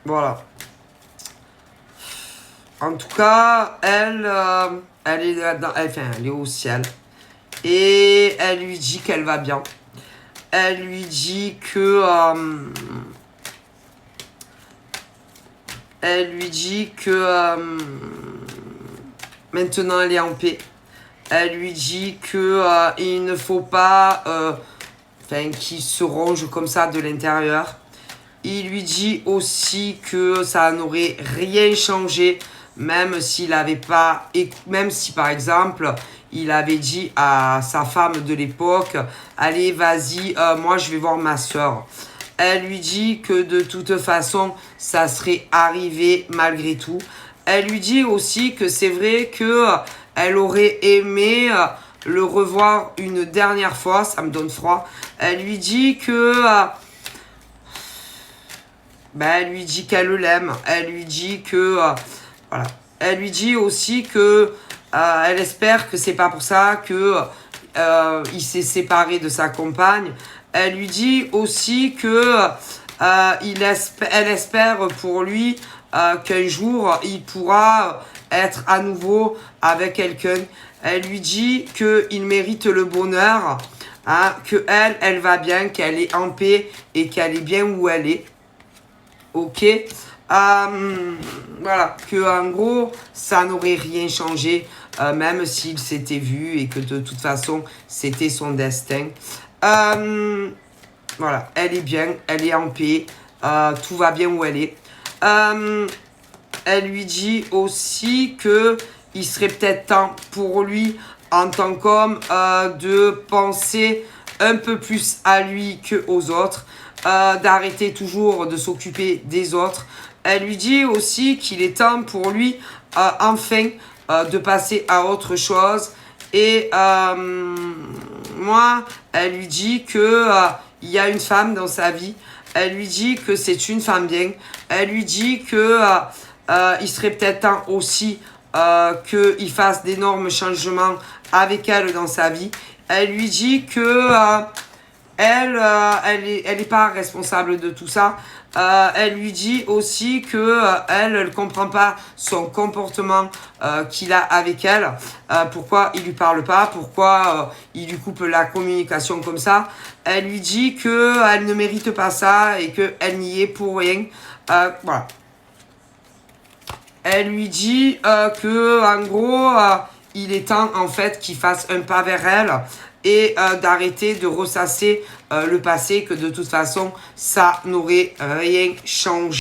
Voilà. En tout cas, elle est au ciel. Et elle lui dit qu'elle va bien. Elle lui dit que... elle lui dit que... maintenant, elle est en paix. Elle lui dit que il ne faut pas... qu'il se ronge comme ça de l'intérieur. Il lui dit aussi que ça n'aurait rien changé, même s'il avait pas, même si par exemple il avait dit à sa femme de l'époque, allez vas-y, moi je vais voir ma soeur. Elle lui dit que de toute façon ça serait arrivé malgré tout. Elle lui dit aussi que c'est vrai que elle aurait aimé le revoir une dernière fois, ça me donne froid. Elle lui dit que elle lui dit qu'elle l'aime. Elle lui dit que voilà. Elle lui dit aussi que elle espère que c'est pas pour ça que il s'est séparé de sa compagne. Elle lui dit aussi que elle espère pour lui qu'un jour il pourra être à nouveau avec quelqu'un. Elle lui dit qu'il mérite le bonheur, hein, que elle va bien, qu'elle est en paix et qu'elle est bien où elle est. Ok, voilà, que en gros, ça n'aurait rien changé, même s'il s'était vu et que de toute façon, c'était son destin. Voilà, elle est bien, elle est en paix, tout va bien où elle est. Elle lui dit aussi que il serait peut-être temps pour lui, en tant qu'homme, de penser un peu plus à lui que aux autres. D'arrêter toujours de s'occuper des autres. Elle lui dit aussi qu'il est temps pour lui, enfin, de passer à autre chose. Et moi, elle lui dit que il y a une femme dans sa vie. Elle lui dit que c'est une femme bien. Elle lui dit que il serait peut-être temps aussi qu'il fasse d'énormes changements avec elle dans sa vie. Elle lui dit que elle est pas responsable de tout ça. Elle lui dit aussi que elle comprend pas son comportement qu'il a avec elle. Pourquoi il lui parle pas, pourquoi il lui coupe la communication comme ça. Elle lui dit que elle ne mérite pas ça et que elle n'y est pour rien. Voilà. Elle lui dit que en gros il est temps en fait qu'il fasse un pas vers elle et d'arrêter de ressasser le passé, que de toute façon ça n'aurait rien changé.